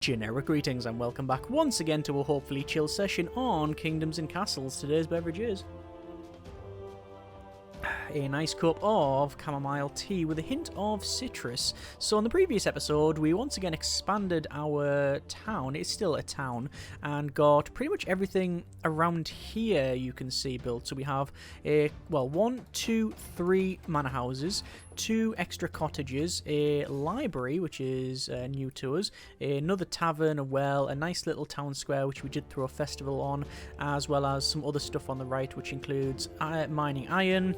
Generic greetings and welcome back once again to a hopefully chill session on Kingdoms and Castles. Today's beverage is a nice cup of chamomile tea with a hint of citrus. So in the previous episode we once again expanded our town, it's still a town, and got pretty much everything around here you can see built. So we have a, well, 1, 2, 3 manor houses, 2 extra cottages, a library which is new to us, another tavern, a well, a nice little town square which we did throw a festival on, as well as some other stuff on the right which includes mining iron,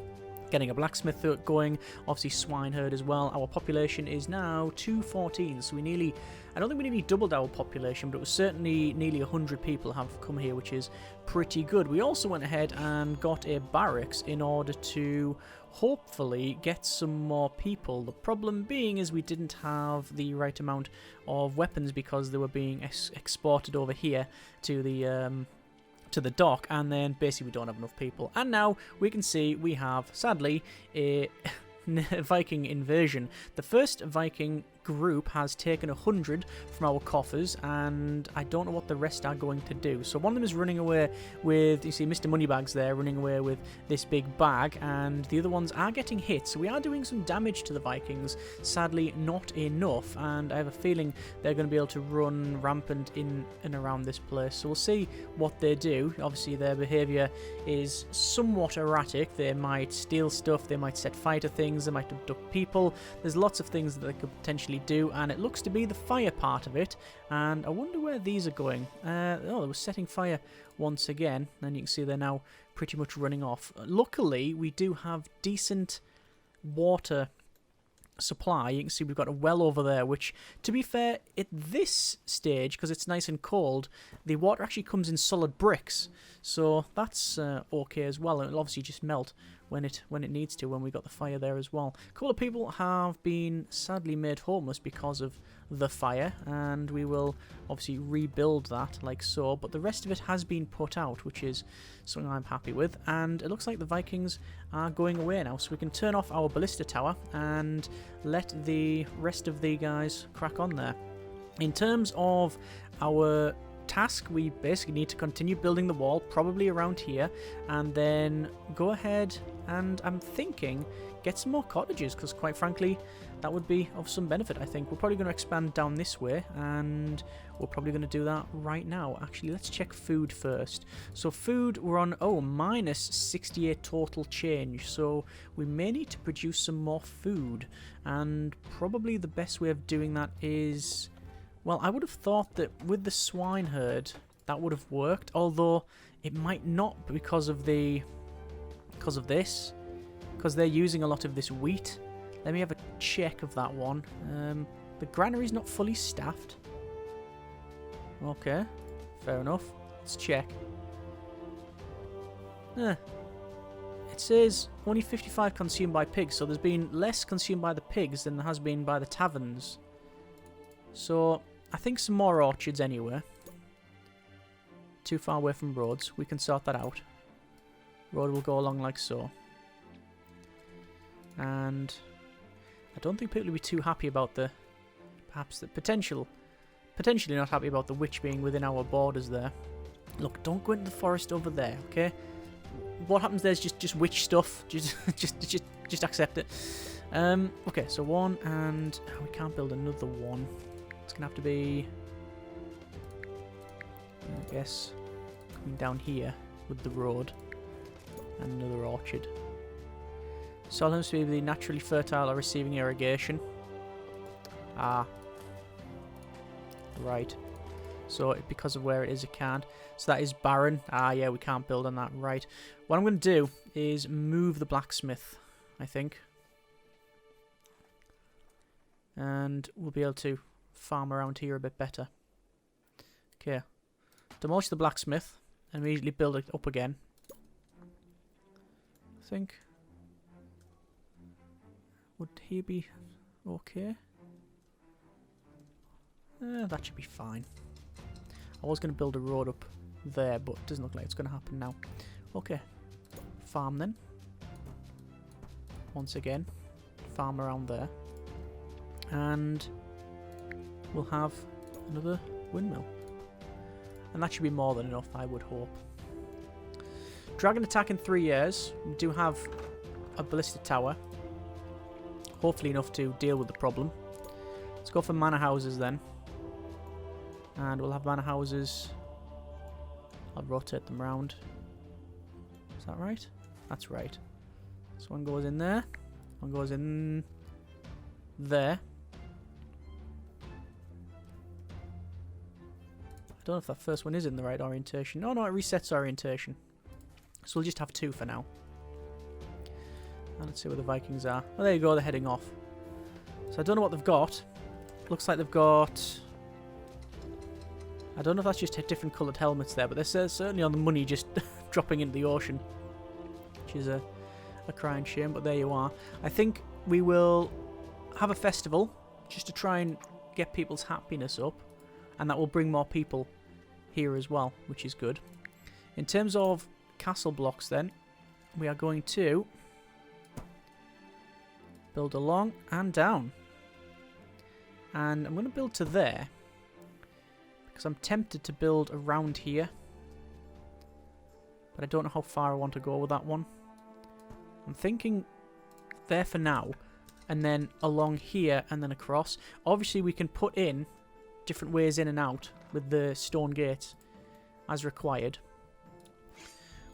getting a blacksmith going, obviously swineherd as well. Our population is now 214, so we nearly, I don't think we nearly doubled our population, but it was certainly nearly 100 people have come here, which is pretty good. We also went ahead and got a barracks in order to hopefully get some more people. The problem being is we didn't have the right amount of weapons because they were being exported over here to the dock, and then basically we don't have enough people. And now we can see we have, sadly, a Viking invasion. The first Viking group has taken 100 from our coffers, and I don't know what the rest are going to do. So one of them is running away with, you see Mr. Moneybags there running away with this big bag, and the other ones are getting hit. So we are doing some damage to the Vikings, sadly not enough, and I have a feeling they're going to be able to run rampant in and around this place. So we'll see what they do. Obviously their behaviour is somewhat erratic. They might steal stuff, they might set fire to things, they might abduct people. There's lots of things that they could potentially do, and it looks to be the fire part of it, and I wonder where these are going. Oh, they were setting fire once again, and you can see they're now pretty much running off. Luckily we do have decent water supply. You can see we've got a well over there, which, to be fair, at this stage, because it's nice and cold, the water actually comes in solid bricks, so that's okay as well. It'll obviously just melt when it needs to, when we got the fire there as well. A couple of people have been sadly made homeless because of the fire, and we will obviously rebuild that like so, but the rest of it has been put out, which is something I'm happy with. And it looks like the Vikings are going away now, so we can turn off our ballista tower and let the rest of the guys crack on there. In terms of our task, we basically need to continue building the wall, probably around here, and then go ahead and, I'm thinking, get some more cottages, because quite frankly that would be of some benefit. I think we're probably going to expand down this way, and we're probably going to do that right now. Actually, let's check food first. So food, we're on, minus 68 total change, so we may need to produce some more food, and probably the best way of doing that is, well, I would have thought that with the swineherd that would have worked, although it might not because of this, because they're using a lot of this wheat. Let me have a check of that one. The granary's not fully staffed. Okay, fair enough. Let's check. It says only 55 consumed by pigs, so there's been less consumed by the pigs than there has been by the taverns. So I think some more orchards anyway. Too far away from roads. We can sort that out. Road will go along like so. And I don't think people will be too happy about the, perhaps the potentially not happy about the witch being within our borders there. Look, don't go into the forest over there, okay? What happens there is just witch stuff. Just accept it. Okay, so one, and we can't build another one. It's gonna have to be, I guess, coming down here with the road and another orchard. Soil must be the naturally fertile or receiving irrigation. Ah, right. So because of where it is, it can't. So that is barren. Ah, yeah, we can't build on that. Right. What I'm going to do is move the blacksmith, I think, and we'll be able to farm around here a bit better. Okay, demolish the blacksmith and immediately build it up again. I think, would he be okay? That should be fine. I was going to build a road up there, but it doesn't look like it's going to happen now. Okay, farm then. Once again, farm around there. And we'll have another windmill. And that should be more than enough, I would hope. Dragon attack in 3 years. We do have a ballistic tower. Hopefully enough to deal with the problem. Let's go for manor houses then. And we'll have manor houses. I'll rotate them round. Is that right? That's right. So one goes in there. One goes in there. I don't know if that first one is in the right orientation. No, it resets orientation. So we'll just have 2 for now. And let's see where the Vikings are. Oh, there you go, they're heading off. So I don't know what they've got. Looks like they've got... I don't know if that's just different coloured helmets there, but they're certainly on the money just dropping into the ocean. Which is a crying shame, but there you are. I think we will have a festival just to try and get people's happiness up. And that will bring more people here as well, which is good. In terms of castle blocks then, we are going to build along and down. And I'm going to build to there. Because I'm tempted to build around here. But I don't know how far I want to go with that one. I'm thinking there for now. And then along here and then across. Obviously we can put in different ways in and out with the stone gates as required.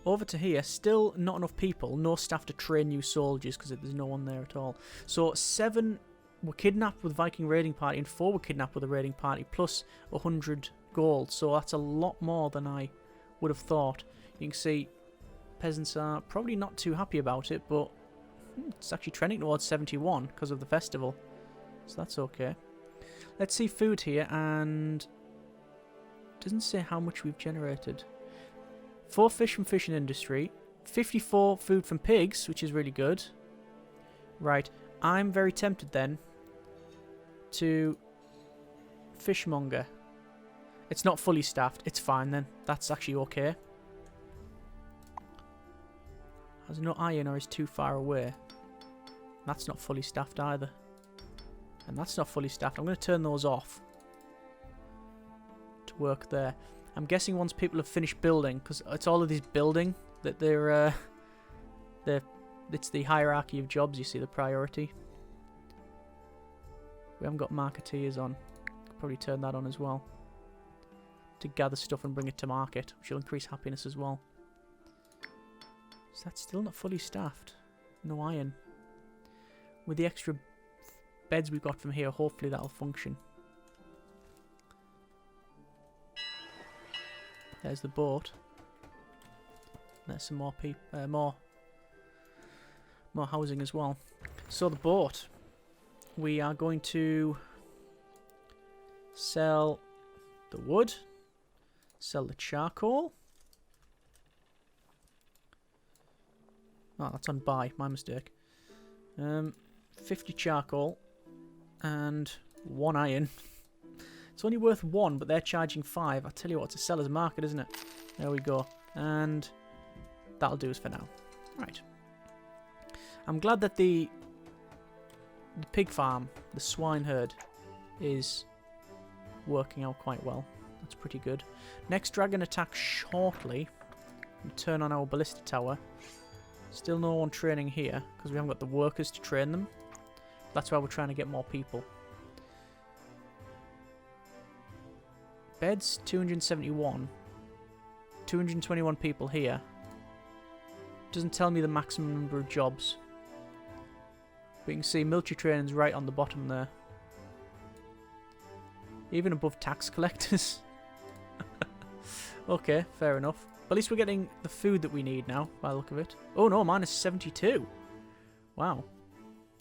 Over to here, still not enough people, no staff to train new soldiers because there's no one there at all. So 7 were kidnapped with Viking raiding party and 4 were kidnapped with a raiding party plus 100 gold. So that's a lot more than I would have thought. You can see peasants are probably not too happy about it, but it's actually trending towards 71 because of the festival. So that's okay. Let's see food here, and it doesn't say how much we've generated. 4 fish from fishing industry, 54 food from pigs, which is really good. Right, I'm very tempted then to fishmonger. It's not fully staffed, it's fine then. That's actually okay. Has no iron or is too far away. That's not fully staffed either. And that's not fully staffed. I'm going to turn those off to work there. I'm guessing once people have finished building, because it's all of this building that they're it's the hierarchy of jobs, you see, the priority. We haven't got marketeers on. Could probably turn that on as well. To gather stuff and bring it to market, which will increase happiness as well. So that's still not fully staffed. No iron. With the extra beds we've got from here, hopefully that'll function. There's the boat. There's some more people, more housing as well. So the boat, we are going to sell the wood, sell the charcoal. Oh, that's on buy, my mistake. 50 charcoal and 1 iron. It's only worth 1, but they're charging 5. I tell you what, it's a seller's market, isn't it? There we go. And that'll do us for now. Right. I'm glad that the pig farm, the swine herd, is working out quite well. That's pretty good. Next dragon attack shortly. We'll turn on our ballistic tower. Still no one training here, because we haven't got the workers to train them. That's why we're trying to get more people. Beds, 271. 221 people here. Doesn't tell me the maximum number of jobs. But you can see military training's right on the bottom there. Even above tax collectors. Okay, fair enough. But at least we're getting the food that we need now, by the look of it. Oh no, minus 72. Wow.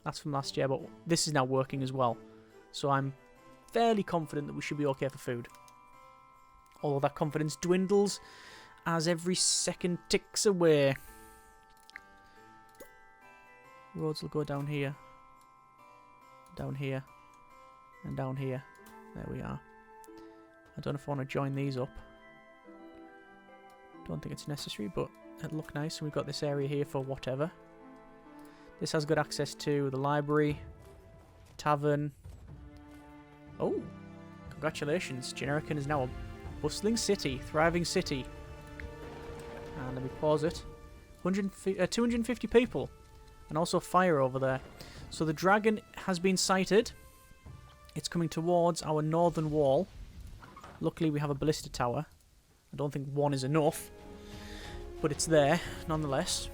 That's from last year, but this is now working as well. So I'm fairly confident that we should be okay for food. Although that confidence dwindles as every second ticks away. Roads will go down here. Down here. And down here. There we are. I don't know if I want to join these up. Don't think it's necessary, but it'll look nice. And we've got this area here for whatever. This has good access to the library, tavern. Oh, Congratulations. Generican is now a bustling city, thriving city. And let me pause it. 250 people. And also fire over there. So the dragon has been sighted. It's coming towards our northern wall. Luckily we have a ballista tower. I don't think one is enough. But it's there, nonetheless.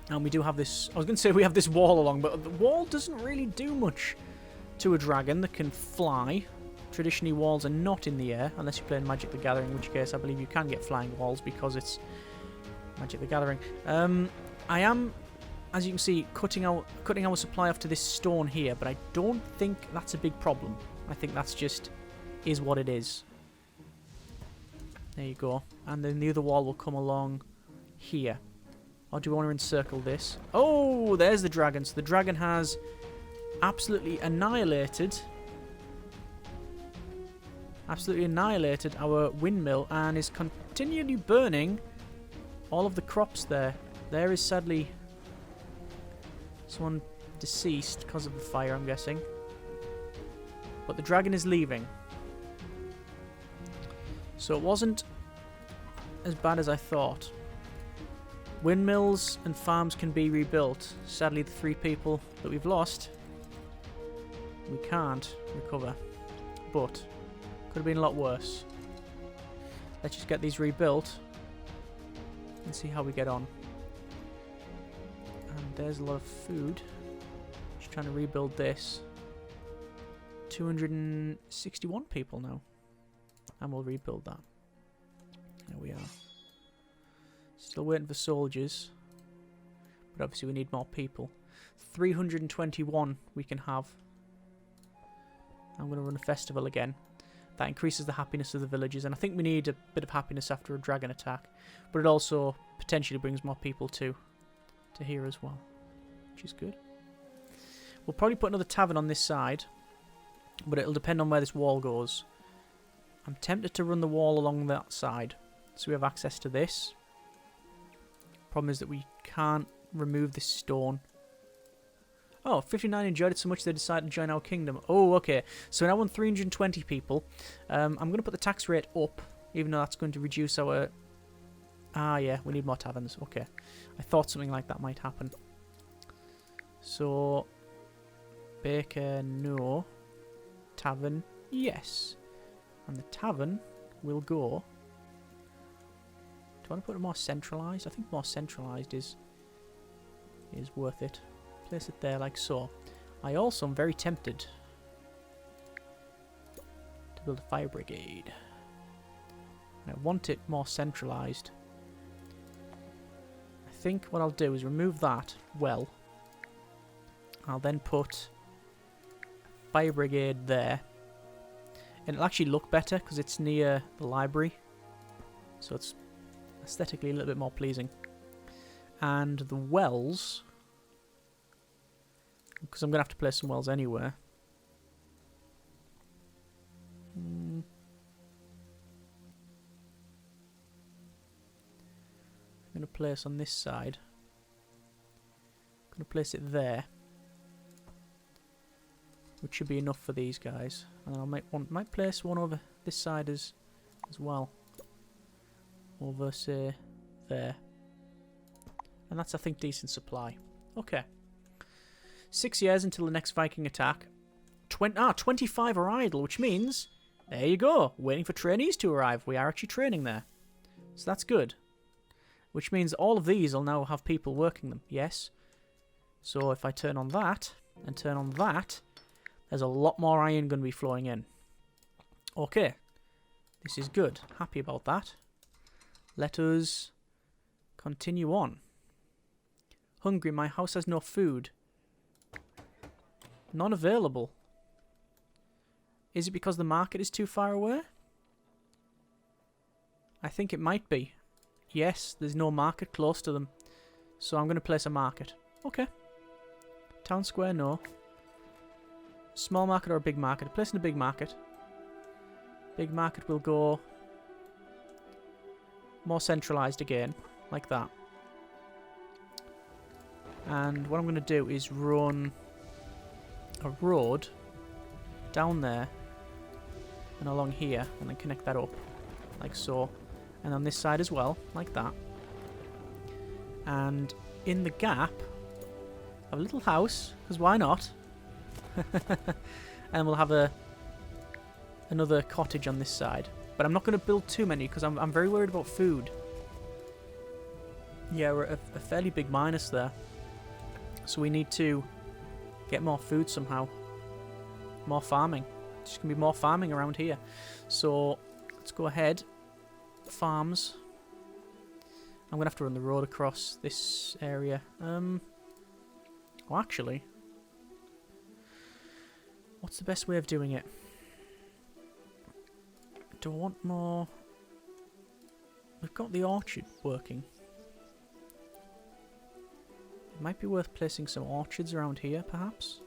And we do have this... I was going to say we have this wall along, but the wall doesn't really do much to a dragon that can fly. Traditionally, walls are not in the air, unless you're playing Magic the Gathering, in which case I believe you can get flying walls because it's Magic the Gathering. I am, as you can see, cutting our supply off to this stone here, but I don't think that's a big problem. I think that's just is what it is. There you go. And then the other wall will come along here. Or do we want to encircle this? Oh, there's the dragon. So the dragon has absolutely annihilated our windmill and is continually burning all of the crops there. There is sadly someone deceased because of the fire, I'm guessing. But the dragon is leaving. So it wasn't as bad as I thought. Windmills and farms can be rebuilt. Sadly, the 3 people that we've lost, we can't recover. But could have been a lot worse. Let's just get these rebuilt and see how we get on. And there's a lot of food. Just trying to rebuild this. 261 people now. And we'll rebuild that. There we are. Still waiting for soldiers. But obviously we need more people. 321 we can have. I'm going to run a festival again. That increases the happiness of the villagers. And I think we need a bit of happiness after a dragon attack. But it also potentially brings more people to here as well. Which is good. We'll probably put another tavern on this side. But it'll depend on where this wall goes. I'm tempted to run the wall along that side. So we have access to this. Problem is that we can't remove this stone. Oh, 59 enjoyed it so much they decided to join our kingdom. Oh, okay. So now we're on 320 people. I'm going to put the tax rate up, even though that's going to reduce our... Ah, yeah, we need more taverns. Okay. I thought something like that might happen. So, baker, no. Tavern, yes. And the tavern will go... Do I want to put it more centralised? I think more centralised is worth it. Place it there like so. I also am very tempted to build a fire brigade. And I want it more centralised. I think what I'll do is remove that well. I'll then put fire brigade there. And it'll actually look better because it's near the library. So it's aesthetically a little bit more pleasing. And the wells, because I'm going to have to place some wells anywhere. I'm going to place on this side. I'm going to place it there, which should be enough for these guys. And I might place one over this side as well. Over, say, there. And that's, I think, decent supply. Okay. 6 years until the next Viking attack. 25 are idle, which means, there you go, waiting for trainees to arrive. We are actually training there. So that's good. Which means all of these will now have people working them, yes. So if I turn on that, and turn on that, there's a lot more iron going to be flowing in. Okay. This is good. Happy about that. Let us continue on. Hungry, my house has no food. None available. Is it because the market is too far away? I think it might be. Yes, there's no market close to them. So I'm going to place a market. Okay. Town square, no. Small market or a big market? Placing a big market. Big market will go more centralised again, like that. And what I'm going to do is run a road down there and along here, and then connect that up, like so. And on this side as well, like that. And in the gap, have a little house, because why not? And we'll have another cottage on this side. But I'm not going to build too many, because I'm very worried about food. Yeah, we're at a fairly big minus there. So we need to get more food somehow. More farming. There's just going to be more farming around here. So let's go ahead. Farms. I'm going to have to run the road across this area. Well, actually, what's the best way of doing it? Do I want more? We've got the orchard working. It might be worth placing some orchards around here, perhaps.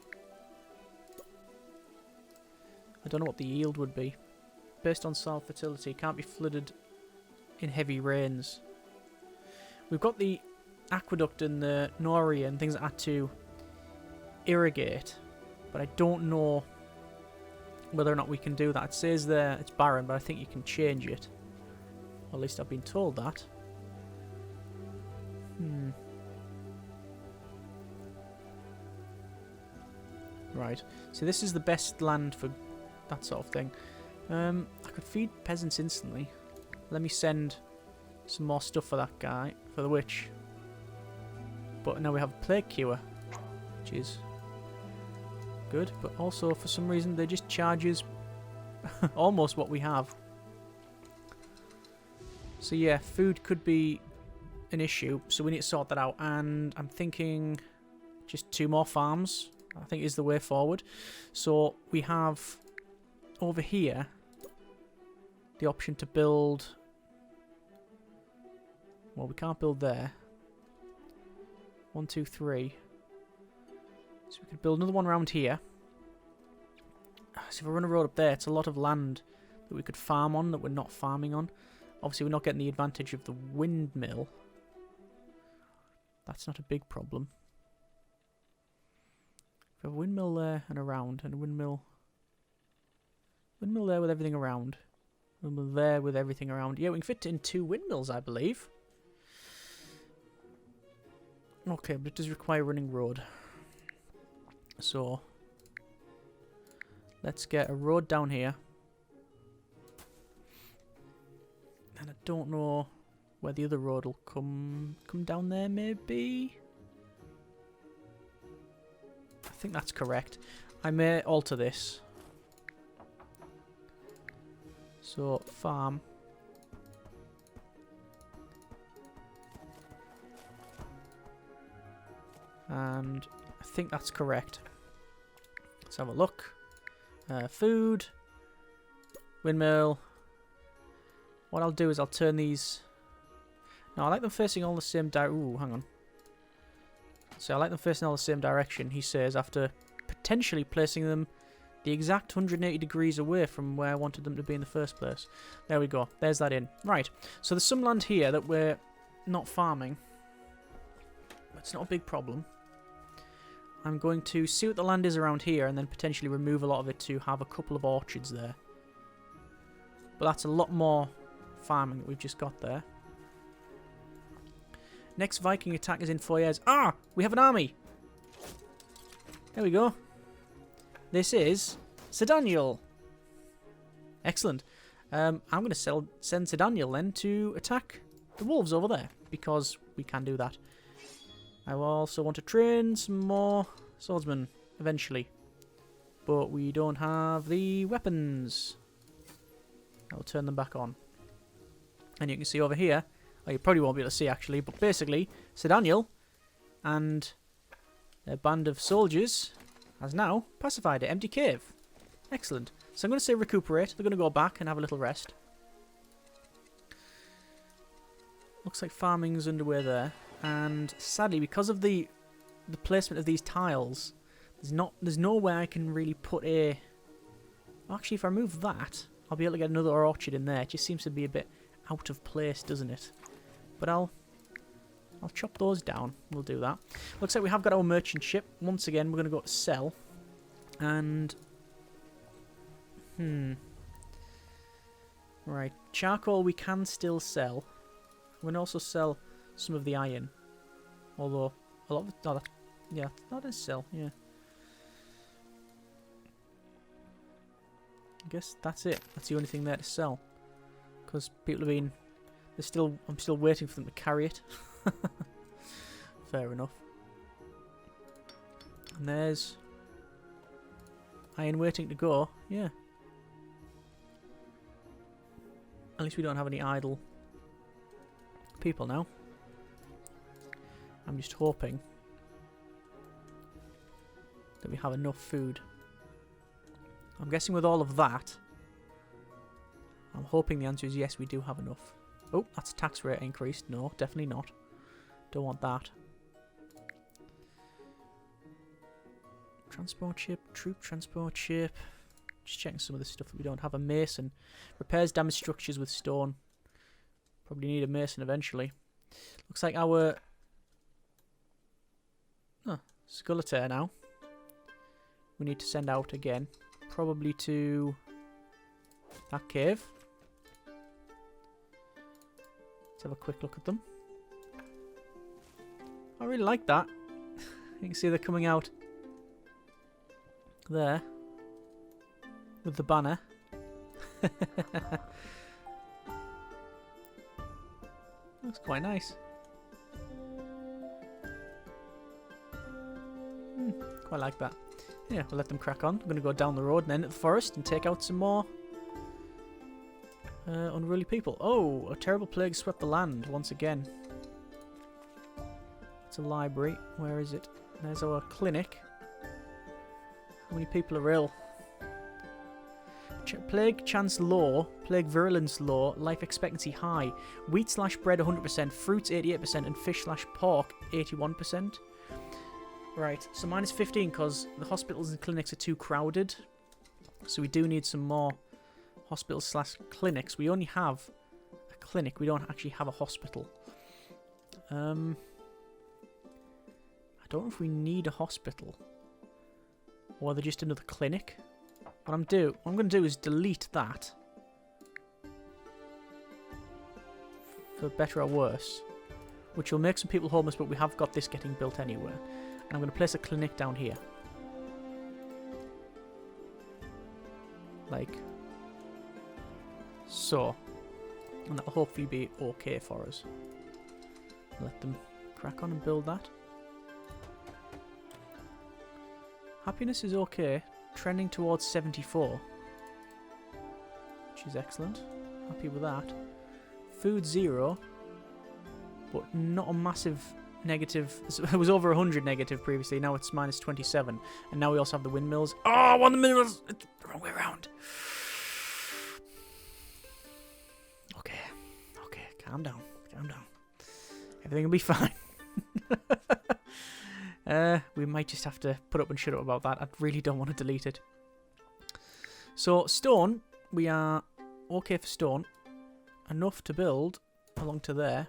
I don't know what the yield would be. Based on soil fertility, it can't be flooded in heavy rains. We've got the aqueduct and the nori and things like that to irrigate, but I don't know whether or not we can do that. It says there it's barren, but I think you can change it. Or at least I've been told that. Right. So this is the best land for that sort of thing. I could feed peasants instantly. Let me send some more stuff for that guy, for the witch. But now we have a plague cure, which is good. But also, for some reason, they just charges almost what we have. So yeah, food could be an issue, so we need to sort that out. And I'm thinking just 2 more farms, I think is the way forward. So we have over here the option to build... Well, we can't build there. 1, 2, 3. So we could build another one around here. So if I run a road up there, it's a lot of land that we could farm on that we're not farming on. Obviously, we're not getting the advantage of the windmill. That's not a big problem. If we have a windmill there and around, and a windmill there with everything around. Windmill there with everything around. Yeah, we can fit in 2 windmills, I believe. Okay, but it does require running road. So let's get a road down here. And I don't know where the other road will come down there, maybe? I think that's correct. I may alter this. So, farm. And I think that's correct. Let's have a look. Food. Windmill. What I'll do is I'll turn these... No, I like them facing all the same Ooh, hang on. So I like them facing all the same direction, he says, after potentially placing them the exact 180 degrees away from where I wanted them to be in the first place. There we go. There's that in. Right. So there's some land here that we're not farming. It's not a big problem. I'm going to see what the land is around here and then potentially remove a lot of it to have a couple of orchards there. But that's a lot more farming that we've just got there. Next Viking attack is in 4 years. Ah! We have an army! There we go. This is Sir Daniel. Excellent. I'm going to send Sir Daniel then to attack the wolves over there, because we can do that. I also want to train some more swordsmen eventually, but we don't have the weapons. I'll turn them back on. And you can see over here, oh, you probably won't be able to see actually, but basically, Sir Daniel and their band of soldiers has now pacified an empty cave. Excellent. So I'm going to say recuperate. They're going to go back and have a little rest. Looks like farming's underway there. And sadly, because of the placement of these tiles, there's nowhere I can really put a... Actually, if I remove that, I'll be able to get another orchard in there. It just seems to be a bit out of place, doesn't it? But I'll chop those down. We'll do that. Looks like we have got our merchant ship. Once again, we're going to go to sell. And... Right, charcoal we can still sell. We can also sell some of the iron. Although, a lot of it... Oh, that, yeah, that is sell, yeah. I guess that's it. That's the only thing there to sell. Because people have been... They're still... I'm still waiting for them to carry it. Fair enough. And there's... iron waiting to go. Yeah. At least we don't have any idle people now. I'm just hoping that we have enough food. I'm guessing with all of that, I'm hoping the answer is yes, we do have enough. Oh, that's tax rate increased. No, definitely not. Don't want that. Transport ship, troop transport ship. Just checking some of the stuff that we don't have. A mason. Repairs damaged structures with stone. Probably need a mason eventually. Looks like our... Oh, skeleton now. We need to send out again. Probably to... that cave. Let's have a quick look at them. I really like that. You can see they're coming out there with the banner. Looks quite nice. Quite like that. Yeah, we'll let them crack on. I'm going to go down the road and enter the forest and take out some more unruly people. Oh, a terrible plague swept the land once again. It's a library. Where is it? There's our clinic. How many people are ill? Plague chance low, plague virulence low, life expectancy high, wheat/bread 100%, fruits 88%, and fish/pork 81%. Right, so minus 15 because the hospitals and clinics are too crowded. So we do need some more hospitals/clinics. We only have a clinic, we don't actually have a hospital. I don't know if we need a hospital. Or they're just another clinic. What I'm going to do is delete that. For better or worse. Which will make some people homeless, but we have got this getting built anywhere. And I'm going to place a clinic down here. Like so. And that'll hopefully be okay for us. Let them crack on and build that. Happiness is okay. Trending towards 74. Which is excellent. Happy with that. Food 0. But not a massive negative. It was over 100 negative previously. Now it's minus 27. And now we also have the windmills. Oh, I want the windmills! It's the wrong way around. Okay. Okay. Calm down. Calm down. Everything will be fine. We might just have to put up and shut up about that. I really don't want to delete it. So, stone. We are okay for stone. Enough to build along to there.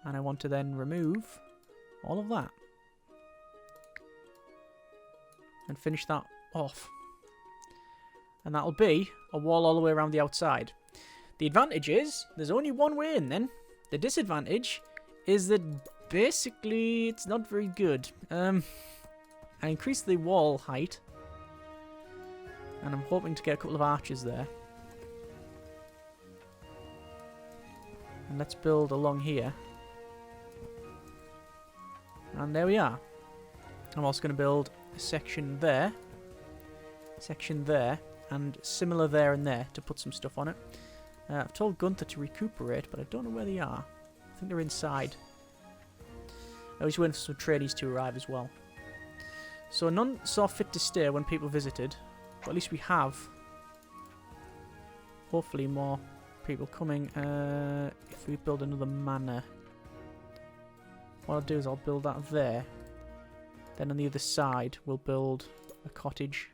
And I want to then remove all of that. And finish that off. And that'll be a wall all the way around the outside. The advantage is, there's only one way in then. The disadvantage is that basically it's not very good. I increased the wall height. And I'm hoping to get a couple of arches there. And let's build along here. And there we are. I'm also going to build a section there. And similar there and there to put some stuff on it. I've told Gunther to recuperate, but I don't know where they are. I think they're inside. I was waiting for some tradies to arrive as well. So none saw fit to stay when people visited. But at least we have, hopefully, more people coming. If we build another manor. What I'll do is I'll build that there. Then on the other side, we'll build a cottage.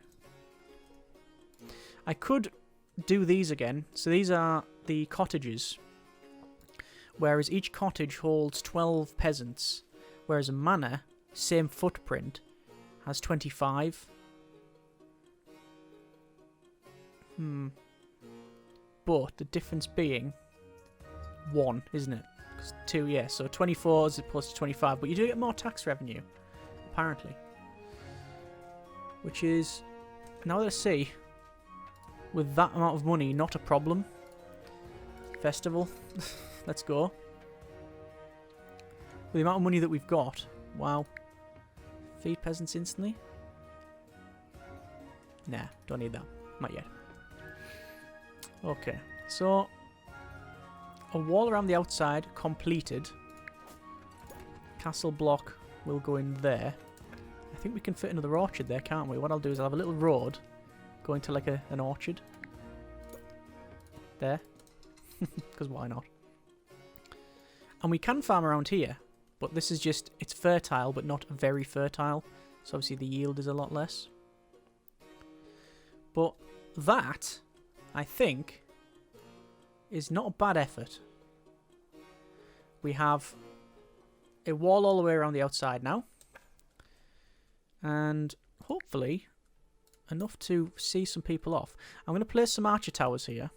I could do these again. So these are the cottages. Whereas each cottage holds 12 peasants. Whereas a manor, same footprint, has 25. but the difference being 1, isn't it? 'Cause 2, yeah, so 24 as opposed to 25, but you do get more tax revenue, apparently. Which is, now that I see, with that amount of money, not a problem. Festival, let's go. With the amount of money that we've got, wow. Feed peasants instantly? Nah, don't need that. Not yet. Okay, so a wall around the outside completed. Castle block will go in there. I think we can fit another orchard there, can't we? What I'll do is I'll have a little road going to like an orchard. There. Because why not? And we can farm around here, but this is just, it's fertile, but not very fertile. So obviously the yield is a lot less. But that, I think, is not a bad effort. We have a wall all the way around the outside now. And hopefully enough to see some people off. I'm going to place some archer towers here.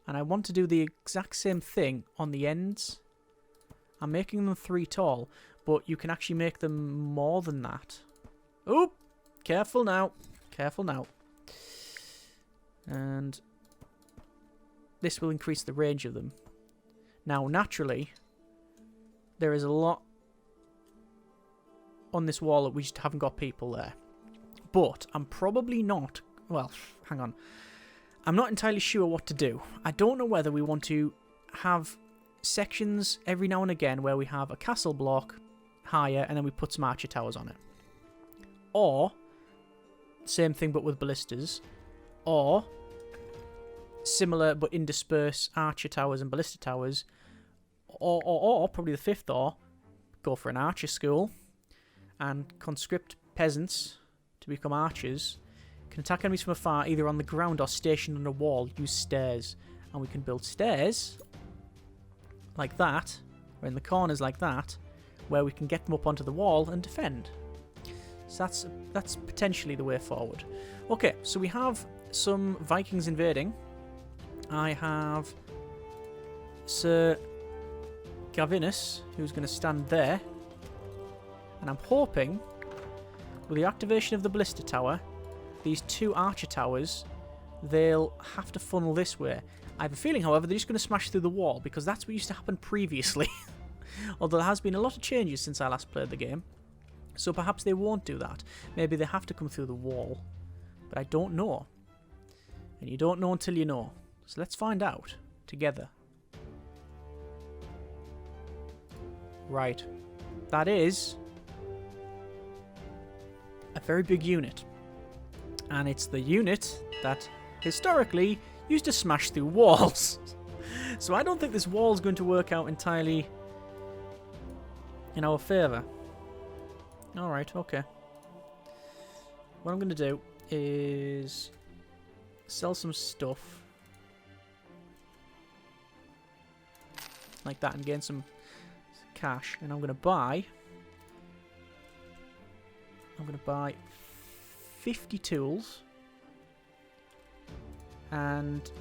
And I want to do the exact same thing on the ends. I'm making them 3 tall, but you can actually make them more than that. Oop! Careful now. Careful now. And this will increase the range of them. Now, naturally, there is a lot on this wall that we just haven't got people there. But I'm probably not... Well, hang on. I'm not entirely sure what to do. I don't know whether we want to have sections every now and again where we have a castle block higher and then we put some archer towers on it. Or, same thing but with ballistas. Or, similar but intersperse archer towers and ballista towers. Or probably the 5th or, go for an archer school and conscript peasants to become archers. Can attack enemies from afar, either on the ground or stationed on a wall. Use stairs. And we can build stairs like that, or in the corners like that, where we can get them up onto the wall and defend. So that's potentially the way forward. Okay, so we have some Vikings invading. I have Sir Gavinus, who's going to stand there. And I'm hoping, with the activation of the ballista tower, these 2 archer towers, they'll have to funnel this way. I have a feeling, however, they're just going to smash through the wall, because that's what used to happen previously. Although there has been a lot of changes since I last played the game. So perhaps they won't do that. Maybe they have to come through the wall. But I don't know. And you don't know until you know. So let's find out together. Right. That is a very big unit. And it's the unit that historically used to smash through walls. So I don't think this wall's going to work out entirely in our favour. Alright, okay. What I'm going to do is sell some stuff like that and gain some cash. And I'm going to buy 50 tools and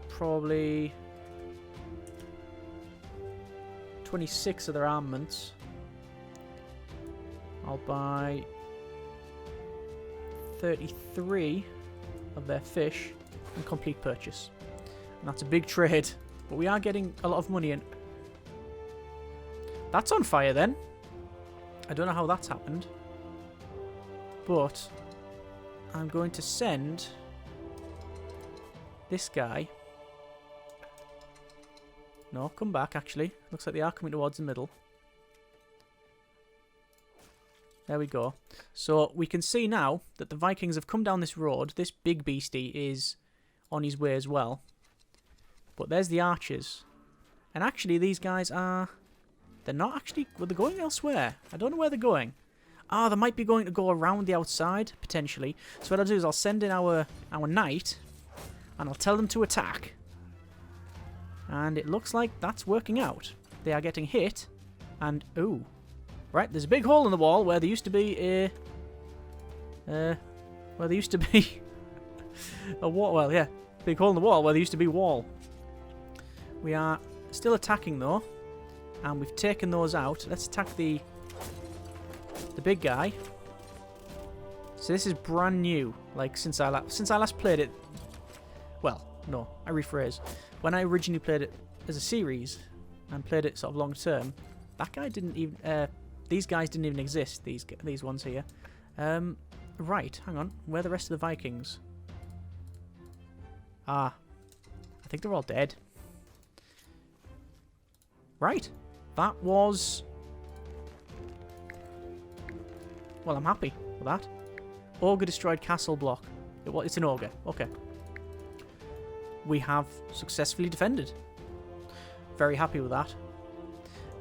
probably 26 of their armaments. I'll buy 33 of their fish and complete purchase. And that's a big trade, but we are getting a lot of money in. That's on fire then. I don't know how that's happened, but I'm going to send this guy. No, come back actually. Looks like they are coming towards the middle. There we go. So we can see now that the Vikings have come down this road. This big beastie is on his way as well. But there's the archers. And actually these guys are... They're not actually... Well, they're going elsewhere. I don't know where they're going. Ah, they might be going to go around the outside, potentially. So what I'll do is I'll send in our knight. And I'll tell them to attack. And it looks like that's working out. They are getting hit. And, ooh. Right, there's a big hole in the wall where there used to be a... a water well, yeah. Big hole in the wall where there used to be wall. We are still attacking though. And we've taken those out. Let's attack the big guy. So this is brand new. Like since I last played it. Well, no, I rephrase. When I originally played it as a series and played it sort of long term, that guy didn't even. These guys didn't even exist. These ones here. Right, hang on. Where are the rest of the Vikings? Ah, I think they're all dead. Right, that was. Well, I'm happy with that. Ogre destroyed castle block. It's an ogre. Okay. We have successfully defended. Very happy with that.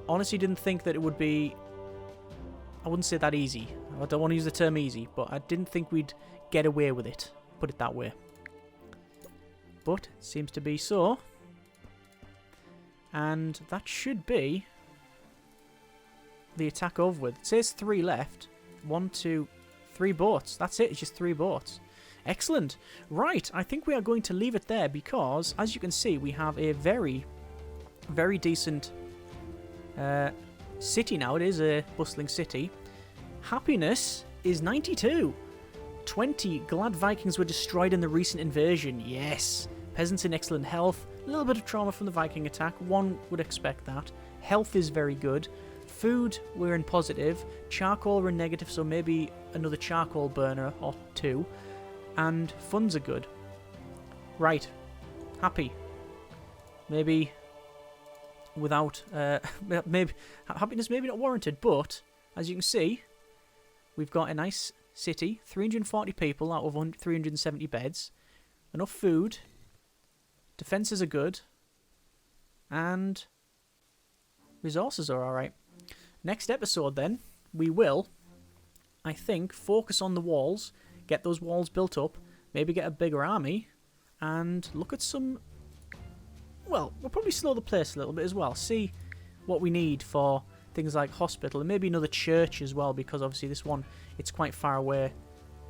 Honestly didn't think that it would be... I wouldn't say that easy. I don't want to use the term easy, but I didn't think we'd get away with it. Put it that way. But it seems to be so. And that should be the attack over with. It says 3 left. 1, 2, 3 boats. That's it. It's just 3 boats. Excellent. Right, I think we are going to leave it there because, as you can see, we have a very, very decent city now. It is a bustling city. Happiness is 92. 20 glad Vikings were destroyed in the recent invasion. Yes. Peasants in excellent health. A little bit of trauma from the Viking attack. One would expect that. Health is very good. Food, we're in positive. Charcoal, we're in negative, so maybe another charcoal burner or 2. And funds are good. Right. Happy. Maybe without... maybe happiness maybe not warranted, but as you can see, we've got a nice city. 340 people out of 370 beds. Enough food. Defences are good. And resources are alright. Next episode then, we will, I think, focus on the walls, get those walls built up, maybe get a bigger army, and look at some... Well, we'll probably slow the pace a little bit as well. See what we need for things like hospital, and maybe another church as well, because obviously this one, it's quite far away.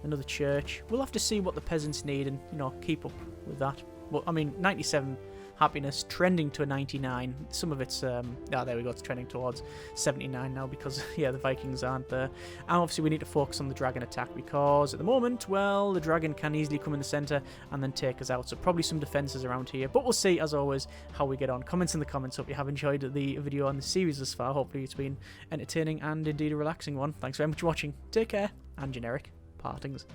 Another church. We'll have to see what the peasants need and, you know, keep up with that. But, I mean, 97... happiness trending to a 99. Some of it's there we go, it's trending towards 79 now because yeah, the Vikings aren't there. And obviously we need to focus on the dragon attack because at the moment, well, the dragon can easily come in the center and then take us out, so probably some defenses around here, but we'll see as always how we get on. Comments in the comments. Hope you have enjoyed the video on the series thus far. Hopefully it's been entertaining and indeed a relaxing one. Thanks very much for watching. Take care and generic partings.